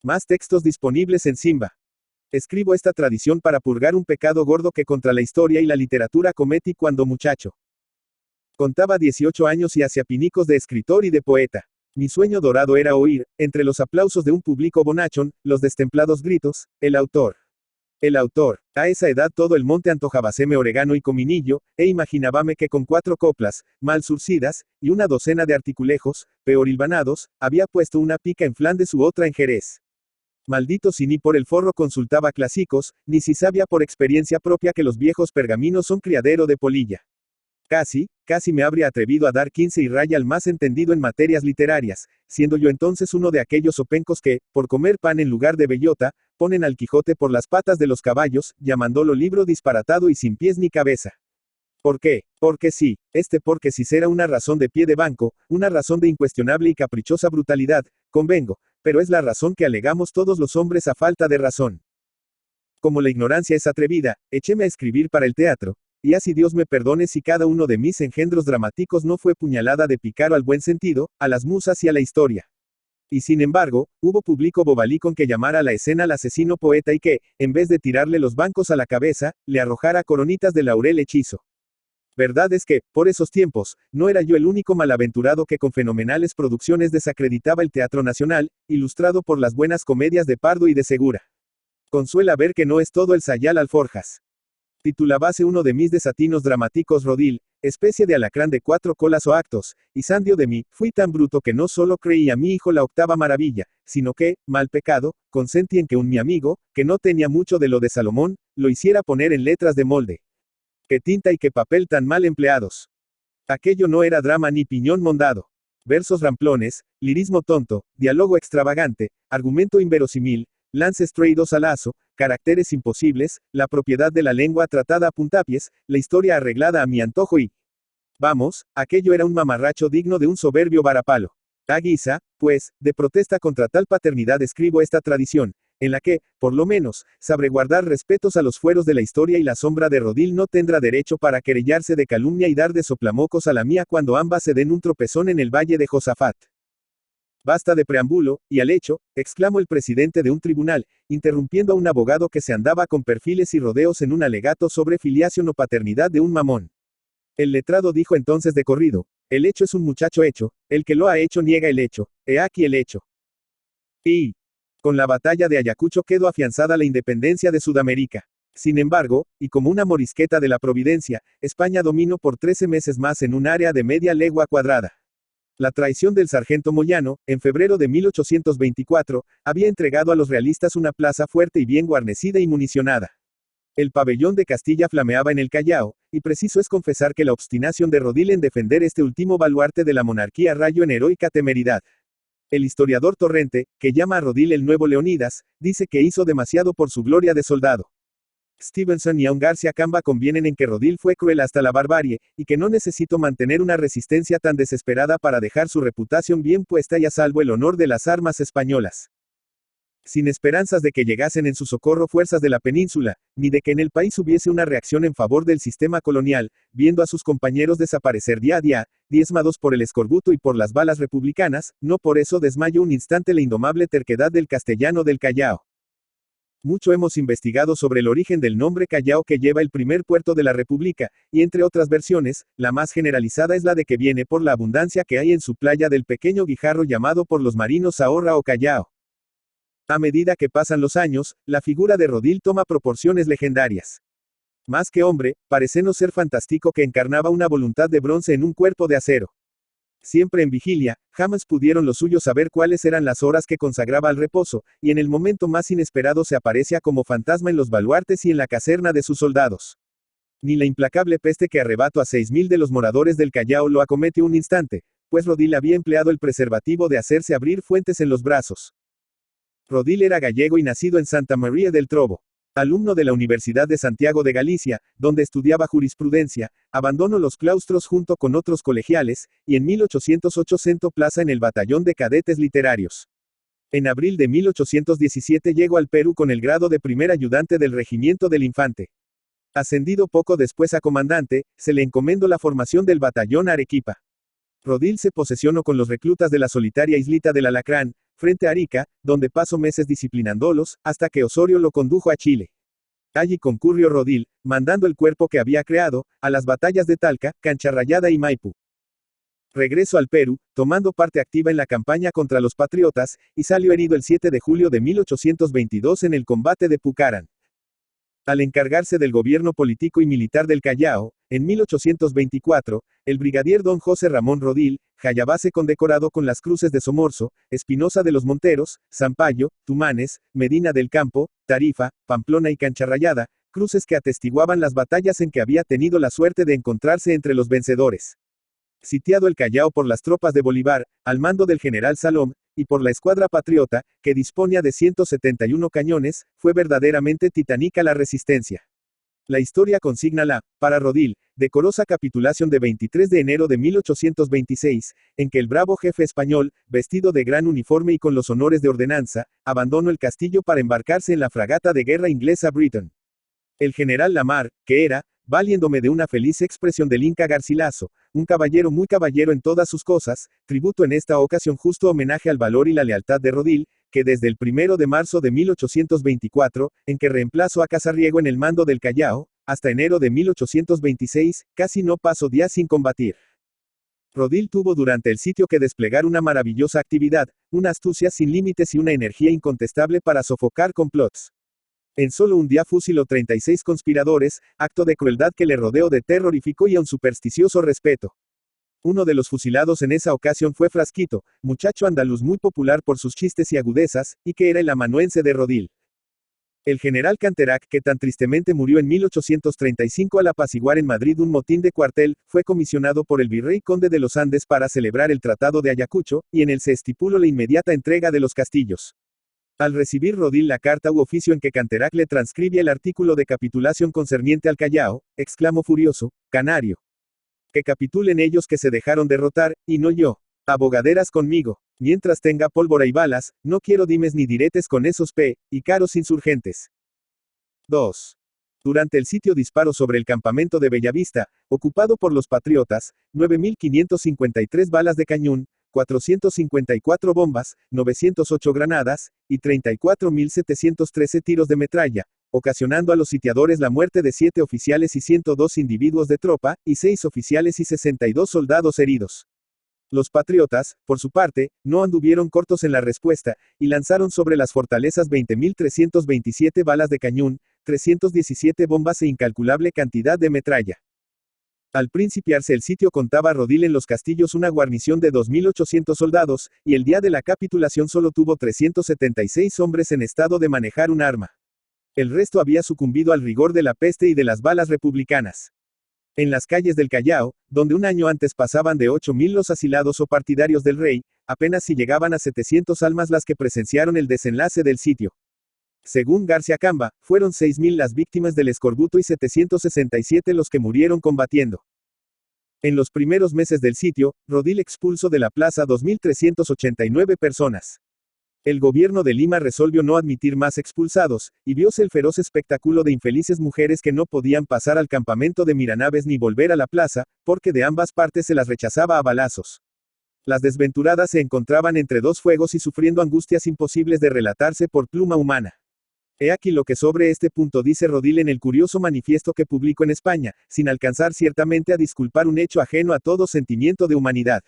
Más textos disponibles en Simba. Escribo esta tradición para purgar un pecado gordo que contra la historia y la literatura cometí cuando muchacho. Contaba 18 años y hacía pinicos de escritor y de poeta. Mi sueño dorado era oír, entre los aplausos de un público bonachón, los destemplados gritos, el autor. El autor. A esa edad todo el monte antojábaseme orégano y cominillo, e imaginábame que con 4 coplas, mal surcidas, y una docena de articulejos, peor hilvanados, había puesto una pica en Flandes u otra en Jerez. Maldito si ni por el forro consultaba clásicos, ni si sabía por experiencia propia que los viejos pergaminos son criadero de polilla. Casi me habría atrevido a dar 15 y raya al más entendido en materias literarias, siendo yo entonces uno de aquellos opencos que, por comer pan en lugar de bellota, ponen al Quijote por las patas de los caballos, llamándolo libro disparatado y sin pies ni cabeza. ¿Por qué? Porque sí, porque sí será una razón de pie de banco, una razón de incuestionable y caprichosa brutalidad, convengo, pero es la razón que alegamos todos los hombres a falta de razón. Como la ignorancia es atrevida, echéme a escribir para el teatro, y así Dios me perdone si cada uno de mis engendros dramáticos no fue puñalada de picaro al buen sentido, a las musas y a la historia. Y sin embargo, hubo público bobalí con que llamara a la escena al asesino poeta y que, en vez de tirarle los bancos a la cabeza, le arrojara coronitas de laurel hechizo. Verdad es que, por esos tiempos, no era yo el único malaventurado que con fenomenales producciones desacreditaba el teatro nacional, ilustrado por las buenas comedias de Pardo y de Segura. Consuela ver que no es todo el sayal alforjas. Titulábase uno de mis desatinos dramáticos Rodil, especie de alacrán de 4 colas o actos, y sandio de mí, fui tan bruto que no solo creí a mi hijo la octava maravilla, sino que, mal pecado, consentí en que un mi amigo, que no tenía mucho de lo de Salomón, lo hiciera poner en letras de molde. Qué tinta y qué papel tan mal empleados. Aquello no era drama ni piñón mondado. Versos ramplones, lirismo tonto, diálogo extravagante, argumento inverosímil, lances traídos al lazo, caracteres imposibles, la propiedad de la lengua tratada a puntapiés, la historia arreglada a mi antojo y... Vamos, aquello era un mamarracho digno de un soberbio varapalo. A guisa, pues, de protesta contra tal paternidad escribo esta tradición, en la que, por lo menos, sabré guardar respetos a los fueros de la historia y la sombra de Rodil no tendrá derecho para querellarse de calumnia y dar de soplamocos a la mía cuando ambas se den un tropezón en el valle de Josafat. Basta de preámbulo, y al hecho, exclamó el presidente de un tribunal, interrumpiendo a un abogado que se andaba con perfiles y rodeos en un alegato sobre filiación o paternidad de un mamón. El letrado dijo entonces de corrido, el hecho es un muchacho hecho, el que lo ha hecho niega el hecho, he aquí el hecho. Y, con la batalla de Ayacucho quedó afianzada la independencia de Sudamérica. Sin embargo, y como una morisqueta de la providencia, España dominó por 13 meses más en un área de media legua cuadrada. La traición del sargento Moyano, en febrero de 1824, había entregado a los realistas una plaza fuerte y bien guarnecida y municionada. El pabellón de Castilla flameaba en el Callao, y preciso es confesar que la obstinación de Rodil en defender este último baluarte de la monarquía rayó en heroica temeridad. El historiador Torrente, que llama a Rodil el nuevo Leonidas, dice que hizo demasiado por su gloria de soldado. Stevenson y aun García Camba convienen en que Rodil fue cruel hasta la barbarie, y que no necesitó mantener una resistencia tan desesperada para dejar su reputación bien puesta y a salvo el honor de las armas españolas. Sin esperanzas de que llegasen en su socorro fuerzas de la península, ni de que en el país hubiese una reacción en favor del sistema colonial, viendo a sus compañeros desaparecer día a día, diezmados por el escorbuto y por las balas republicanas, no por eso desmayó un instante la indomable terquedad del castellano del Callao. Mucho hemos investigado sobre el origen del nombre Callao que lleva el primer puerto de la República, y entre otras versiones, la más generalizada es la de que viene por la abundancia que hay en su playa del pequeño guijarro llamado por los marinos Ahorra o Callao. A medida que pasan los años, la figura de Rodil toma proporciones legendarias. Más que hombre, parece no ser fantástico que encarnaba una voluntad de bronce en un cuerpo de acero. Siempre en vigilia, jamás pudieron los suyos saber cuáles eran las horas que consagraba al reposo, y en el momento más inesperado se aparecía como fantasma en los baluartes y en la caserna de sus soldados. Ni la implacable peste que arrebató a 6.000 de los moradores del Callao lo acometió un instante, pues Rodil había empleado el preservativo de hacerse abrir fuentes en los brazos. Rodil era gallego y nacido en Santa María del Trobo. Alumno de la Universidad de Santiago de Galicia, donde estudiaba jurisprudencia, abandonó los claustros junto con otros colegiales, y en 1808 sentó plaza en el batallón de cadetes literarios. En abril de 1817 llegó al Perú con el grado de primer ayudante del regimiento del Infante. Ascendido poco después a comandante, se le encomendó la formación del batallón Arequipa. Rodil se posesionó con los reclutas de la solitaria islita del Alacrán, frente a Arica, donde pasó meses disciplinándolos, hasta que Osorio lo condujo a Chile. Allí concurrió Rodil, mandando el cuerpo que había creado, a las batallas de Talca, Cancha Rayada y Maipú. Regresó al Perú, tomando parte activa en la campaña contra los patriotas, y salió herido el 7 de julio de 1822 en el combate de Pucarán. Al encargarse del gobierno político y militar del Callao, en 1824, el brigadier don José Ramón Rodil, Jayabase condecorado con las cruces de Somorzo, Espinosa de los Monteros, Zampayo, Tumanes, Medina del Campo, Tarifa, Pamplona y Cancha Rayada, cruces que atestiguaban las batallas en que había tenido la suerte de encontrarse entre los vencedores. Sitiado el Callao por las tropas de Bolívar, al mando del general Salom, y por la escuadra patriota, que disponía de 171 cañones, fue verdaderamente titánica la resistencia. La historia consigna la, para Rodil, decorosa capitulación de 23 de enero de 1826, en que el bravo jefe español, vestido de gran uniforme y con los honores de ordenanza, abandonó el castillo para embarcarse en la fragata de guerra inglesa Briton. El general Lamar, que era, valiéndome de una feliz expresión del Inca Garcilaso, un caballero muy caballero en todas sus cosas, tributo en esta ocasión justo homenaje al valor y la lealtad de Rodil, que desde el 1 de marzo de 1824, en que reemplazó a Casarriego en el mando del Callao, hasta enero de 1826, casi no pasó día sin combatir. Rodil tuvo durante el sitio que desplegar una maravillosa actividad, una astucia sin límites y una energía incontestable para sofocar complots. En solo un día fusiló 36 conspiradores, acto de crueldad que le rodeó de terrorífico y a un supersticioso respeto. Uno de los fusilados en esa ocasión fue Frasquito, muchacho andaluz muy popular por sus chistes y agudezas, y que era el amanuense de Rodil. El general Canterac, que tan tristemente murió en 1835 al apaciguar en Madrid un motín de cuartel, fue comisionado por el virrey conde de los Andes para celebrar el Tratado de Ayacucho, y en él se estipuló la inmediata entrega de los castillos. Al recibir Rodil la carta u oficio en que Canterac le transcribía el artículo de capitulación concerniente al Callao, exclamó furioso, «Canario. Que capitulen ellos que se dejaron derrotar, y no yo. Abogaderas conmigo. Mientras tenga pólvora y balas, no quiero dimes ni diretes con esos y caros insurgentes». 2. Durante el sitio disparo sobre el campamento de Bellavista, ocupado por los patriotas, 9.553 balas de cañón, 454 bombas, 908 granadas, y 34.713 tiros de metralla, ocasionando a los sitiadores la muerte de 7 oficiales y 102 individuos de tropa, y 6 oficiales y 62 soldados heridos. Los patriotas, por su parte, no anduvieron cortos en la respuesta, y lanzaron sobre las fortalezas 20.327 balas de cañón, 317 bombas e incalculable cantidad de metralla. Al principiarse el sitio contaba Rodil en los castillos una guarnición de 2.800 soldados, y el día de la capitulación solo tuvo 376 hombres en estado de manejar un arma. El resto había sucumbido al rigor de la peste y de las balas republicanas. En las calles del Callao, donde un año antes pasaban de 8.000 los asilados o partidarios del rey, apenas si llegaban a 700 almas las que presenciaron el desenlace del sitio. Según García Camba, fueron 6.000 las víctimas del escorbuto y 767 los que murieron combatiendo. En los primeros meses del sitio, Rodil expulsó de la plaza 2.389 personas. El gobierno de Lima resolvió no admitir más expulsados, y vióse el feroz espectáculo de infelices mujeres que no podían pasar al campamento de Miranaves ni volver a la plaza, porque de ambas partes se las rechazaba a balazos. Las desventuradas se encontraban entre dos fuegos y sufriendo angustias imposibles de relatarse por pluma humana. He aquí lo que sobre este punto dice Rodil en el curioso manifiesto que publicó en España, sin alcanzar ciertamente a disculpar un hecho ajeno a todo sentimiento de humanidad.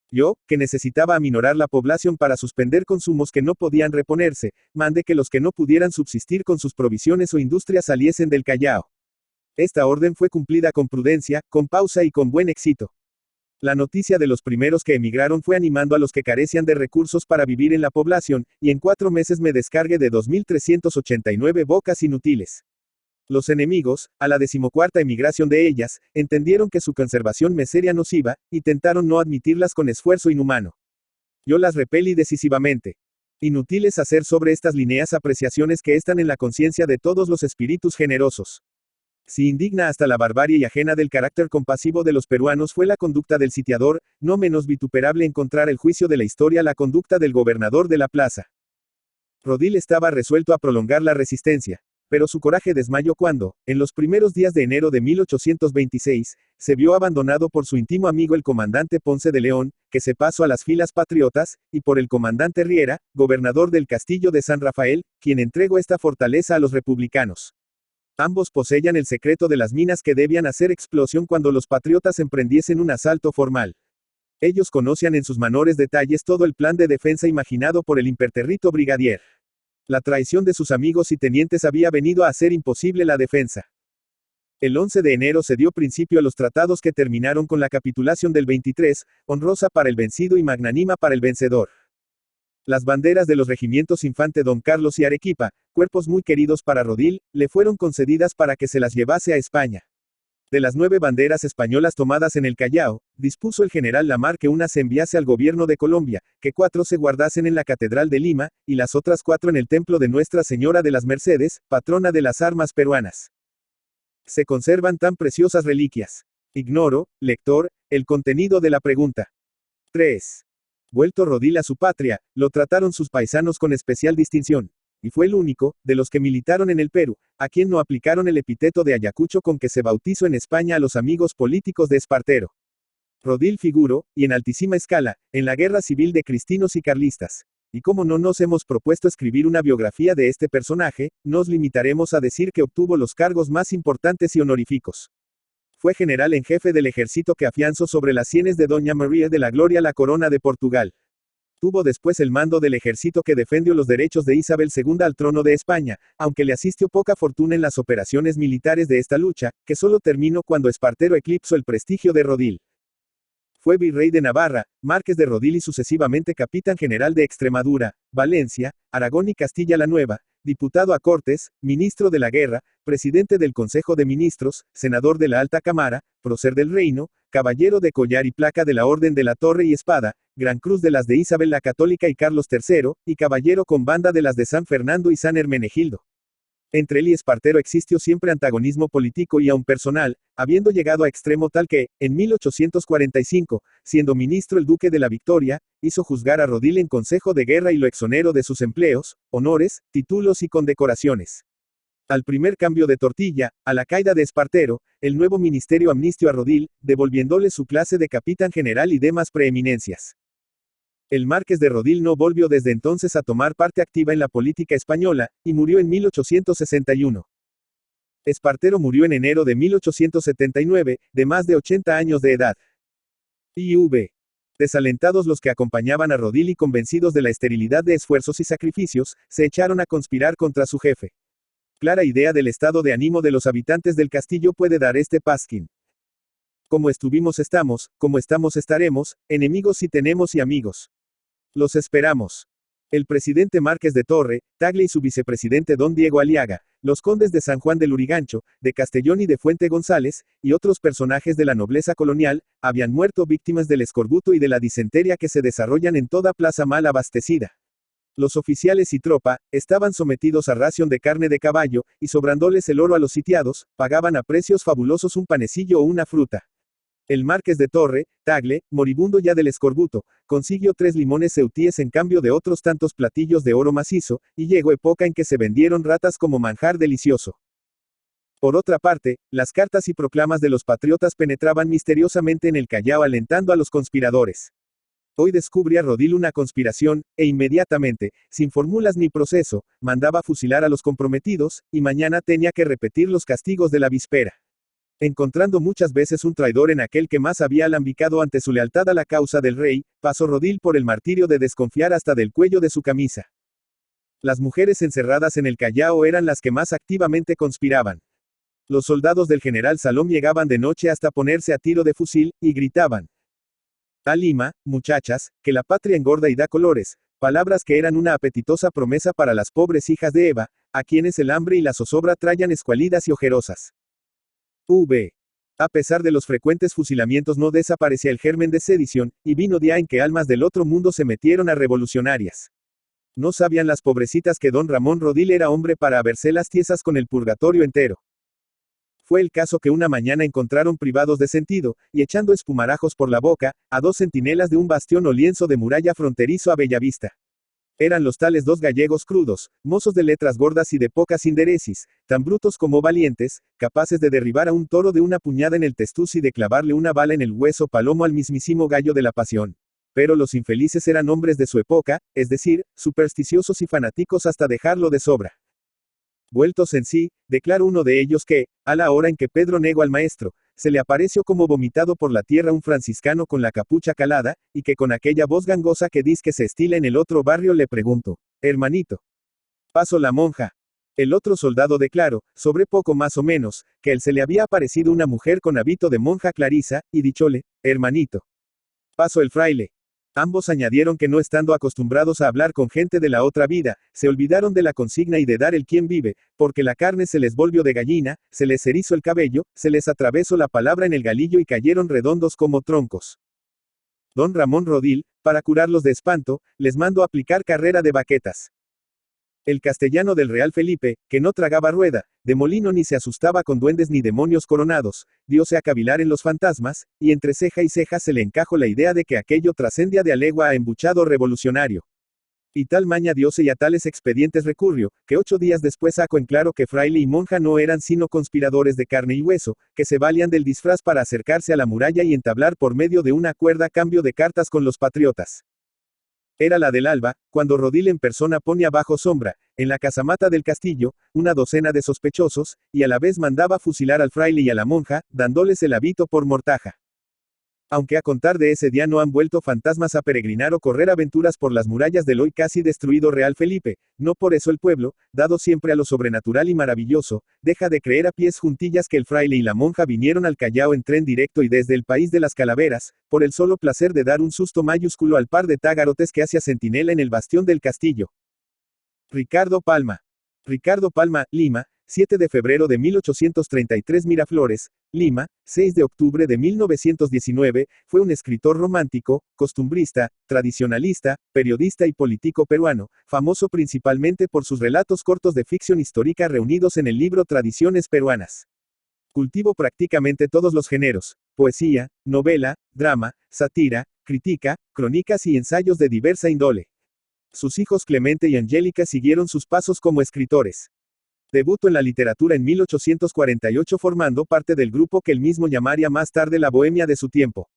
Yo, que necesitaba aminorar la población para suspender consumos que no podían reponerse, mandé que los que no pudieran subsistir con sus provisiones o industrias saliesen del Callao. Esta orden fue cumplida con prudencia, con pausa y con buen éxito. La noticia de los primeros que emigraron fue animando a los que carecían de recursos para vivir en la población, y en 4 meses me descargué de 2.389 bocas inútiles. Los enemigos, a la 14ª emigración de ellas, entendieron que su conservación me sería nociva, y tentaron no admitirlas con esfuerzo inhumano. Yo las repelí decisivamente. Inútiles hacer sobre estas líneas apreciaciones que están en la conciencia de todos los espíritus generosos. Si indigna hasta la barbarie y ajena del carácter compasivo de los peruanos fue la conducta del sitiador, no menos vituperable encontrar el juicio de la historia la conducta del gobernador de la plaza. Rodil estaba resuelto a prolongar la resistencia. pero su coraje desmayó cuando, en los primeros días de enero de 1826, se vio abandonado por su íntimo amigo el comandante Ponce de León, que se pasó a las filas patriotas, y por el comandante Riera, gobernador del castillo de San Rafael, quien entregó esta fortaleza a los republicanos. Ambos poseían el secreto de las minas que debían hacer explosión cuando los patriotas emprendiesen un asalto formal. Ellos conocían en sus menores detalles todo el plan de defensa imaginado por el impertérrito brigadier. La traición de sus amigos y tenientes había venido a hacer imposible la defensa. El 11 de enero se dio principio a los tratados que terminaron con la capitulación del 23, honrosa para el vencido y magnánima para el vencedor. Las banderas de los regimientos Infante Don Carlos y Arequipa, cuerpos muy queridos para Rodil, le fueron concedidas para que se las llevase a España. De las 9 banderas españolas tomadas en el Callao, dispuso el general Lamar que una se enviase al gobierno de Colombia, que 4 se guardasen en la Catedral de Lima, y las otras 4 en el templo de Nuestra Señora de las Mercedes, patrona de las armas peruanas. Se conservan tan preciosas reliquias. Ignoro, lector, el contenido de la pregunta. 3. Vuelto Rodil a su patria, lo trataron sus paisanos con especial distinción. Y fue el único, de los que militaron en el Perú, a quien no aplicaron el epíteto de Ayacucho con que se bautizó en España a los amigos políticos de Espartero. Rodil figuró, y en altísima escala, en la guerra civil de cristinos y carlistas. Y como no nos hemos propuesto escribir una biografía de este personaje, nos limitaremos a decir que obtuvo los cargos más importantes y honoríficos. Fue general en jefe del ejército que afianzó sobre las sienes de Doña María de la Gloria la corona de Portugal. Tuvo después el mando del ejército que defendió los derechos de Isabel II al trono de España, aunque le asistió poca fortuna en las operaciones militares de esta lucha, que solo terminó cuando Espartero eclipsó el prestigio de Rodil. Fue virrey de Navarra, marqués de Rodil y sucesivamente capitán general de Extremadura, Valencia, Aragón y Castilla la Nueva, diputado a Cortes, ministro de la Guerra, presidente del Consejo de Ministros, senador de la Alta Cámara, prócer del Reino, caballero de collar y placa de la Orden de la Torre y Espada, Gran Cruz de las de Isabel la Católica y Carlos III, y caballero con banda de las de San Fernando y San Hermenegildo. Entre él y Espartero existió siempre antagonismo político y aun personal, habiendo llegado a extremo tal que, en 1845, siendo ministro el duque de la Victoria, hizo juzgar a Rodil en consejo de guerra y lo exoneró de sus empleos, honores, títulos y condecoraciones. Al primer cambio de tortilla, a la caída de Espartero, el nuevo ministerio amnistió a Rodil, devolviéndole su clase de capitán general y demás preeminencias. El marqués de Rodil no volvió desde entonces a tomar parte activa en la política española, y murió en 1861. Espartero murió en enero de 1879, de más de 80 años de edad. IV. Desalentados los que acompañaban a Rodil y convencidos de la esterilidad de esfuerzos y sacrificios, se echaron a conspirar contra su jefe. Clara idea del estado de ánimo de los habitantes del castillo puede dar este pasquín. Como estuvimos estamos, como estamos estaremos, enemigos sí tenemos y amigos. Los esperamos. El presidente Márquez de Torre, Tagle y su vicepresidente don Diego Aliaga, los condes de San Juan de Lurigancho, de Castellón y de Fuente González, y otros personajes de la nobleza colonial, habían muerto víctimas del escorbuto y de la disentería que se desarrollan en toda plaza mal abastecida. Los oficiales y tropa, estaban sometidos a ración de carne de caballo, y sobrándoles el oro a los sitiados, pagaban a precios fabulosos un panecillo o una fruta. El marqués de Torre, Tagle, moribundo ya del escorbuto, consiguió 3 limones ceutíes en cambio de otros tantos platillos de oro macizo, y llegó época en que se vendieron ratas como manjar delicioso. Por otra parte, las cartas y proclamas de los patriotas penetraban misteriosamente en el Callao alentando a los conspiradores. Hoy descubría Rodil una conspiración, e inmediatamente, sin fórmulas ni proceso, mandaba fusilar a los comprometidos, y mañana tenía que repetir los castigos de la víspera. Encontrando muchas veces un traidor en aquel que más había alambicado ante su lealtad a la causa del rey, pasó Rodil por el martirio de desconfiar hasta del cuello de su camisa. Las mujeres encerradas en el Callao eran las que más activamente conspiraban. Los soldados del general Salom llegaban de noche hasta ponerse a tiro de fusil, y gritaban: «A Lima, muchachas, que la patria engorda y da colores», palabras que eran una apetitosa promesa para las pobres hijas de Eva, a quienes el hambre y la zozobra traían escuálidas y ojerosas. A pesar de los frecuentes fusilamientos no desaparecía el germen de sedición, y vino día en que almas del otro mundo se metieron a revolucionarias. No sabían las pobrecitas que don Ramón Rodil era hombre para habérselas tiesas con el purgatorio entero. Fue el caso que una mañana encontraron privados de sentido, y echando espumarajos por la boca, a 2 centinelas de un bastión o lienzo de muralla fronterizo a Bellavista. Eran los tales dos gallegos crudos, mozos de letras gordas y de pocas inderecis, tan brutos como valientes, capaces de derribar a un toro de una puñada en el testuz y de clavarle una bala en el hueso palomo al mismísimo gallo de la pasión. Pero los infelices eran hombres de su época, es decir, supersticiosos y fanáticos hasta dejarlo de sobra. Vueltos en sí, declaró uno de ellos que, a la hora en que Pedro negó al maestro, se le apareció como vomitado por la tierra un franciscano con la capucha calada, y que con aquella voz gangosa que diz que se estila en el otro barrio le preguntó: hermanito, ¿paso la monja? El otro soldado declaró, sobre poco más o menos, que él se le había aparecido una mujer con hábito de monja clarisa, y dichole: hermanito, paso el fraile. Ambos añadieron que no estando acostumbrados a hablar con gente de la otra vida, se olvidaron de la consigna y de dar el quien vive, porque la carne se les volvió de gallina, se les erizó el cabello, se les atravesó la palabra en el galillo y cayeron redondos como troncos. Don Ramón Rodil, para curarlos de espanto, les mandó aplicar carrera de baquetas. El castellano del Real Felipe, que no tragaba rueda, de molino ni se asustaba con duendes ni demonios coronados, dióse a cavilar en los fantasmas, y entre ceja y ceja se le encajó la idea de que aquello trascendía de a legua a embuchado revolucionario. Y tal maña dióse y a tales expedientes recurrió, que 8 días después sacó en claro que fraile y monja no eran sino conspiradores de carne y hueso, que se valían del disfraz para acercarse a la muralla y entablar por medio de una cuerda cambio de cartas con los patriotas. Era la del alba, cuando Rodil en persona pone bajo sombra, en la casamata del castillo, una docena de sospechosos, y a la vez mandaba fusilar al fraile y a la monja, dándoles el hábito por mortaja. Aunque a contar de ese día no han vuelto fantasmas a peregrinar o correr aventuras por las murallas del hoy casi destruido Real Felipe, no por eso el pueblo, dado siempre a lo sobrenatural y maravilloso, deja de creer a pies juntillas que el fraile y la monja vinieron al Callao en tren directo y desde el país de las calaveras, por el solo placer de dar un susto mayúsculo al par de tágarotes que hacía centinela en el bastión del castillo. Ricardo Palma, Lima, 7 de febrero de 1833 Miraflores, Lima, 6 de octubre de 1919, fue un escritor romántico, costumbrista, tradicionalista, periodista y político peruano, famoso principalmente por sus relatos cortos de ficción histórica reunidos en el libro Tradiciones Peruanas. Cultivó prácticamente todos los géneros: poesía, novela, drama, sátira, crítica, crónicas y ensayos de diversa índole. Sus hijos Clemente y Angélica siguieron sus pasos como escritores. Debutó en la literatura en 1848 formando parte del grupo que él mismo llamaría más tarde la bohemia de su tiempo.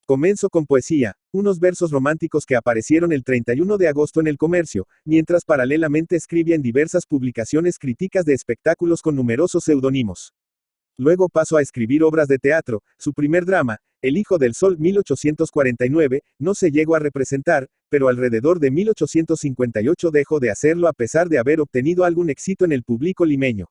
Comenzó con poesía, unos versos románticos que aparecieron el 31 de agosto en El Comercio, mientras paralelamente escribía en diversas publicaciones críticas de espectáculos con numerosos seudónimos. Luego pasó a escribir obras de teatro. Su primer drama, El Hijo del Sol 1849, no se llegó a representar, pero alrededor de 1858 dejó de hacerlo a pesar de haber obtenido algún éxito en el público limeño.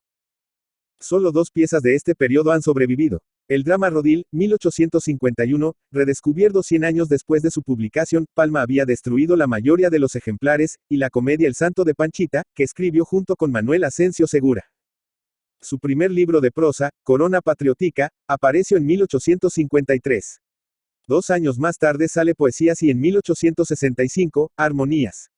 Solo 2 piezas de este periodo han sobrevivido. El drama Rodil, 1851, redescubierto 100 años después de su publicación, Palma había destruido la mayoría de los ejemplares, y la comedia El Santo de Panchita, que escribió junto con Manuel Asensio Segura. Su primer libro de prosa, Corona Patriótica, apareció en 1853. 2 años más tarde sale Poesías y en 1865, Armonías.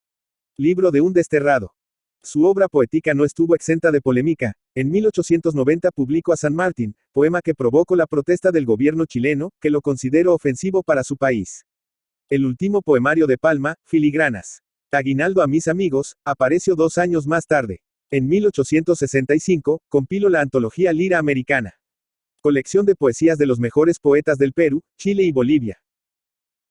Libro de un desterrado. Su obra poética no estuvo exenta de polémica. En 1890 publicó a San Martín, poema que provocó la protesta del gobierno chileno, que lo consideró ofensivo para su país. El último poemario de Palma, Filigranas. Aguinaldo a mis amigos, apareció 2 años más tarde. En 1865, compiló la antología Lira Americana. Colección de poesías de los mejores poetas del Perú, Chile y Bolivia.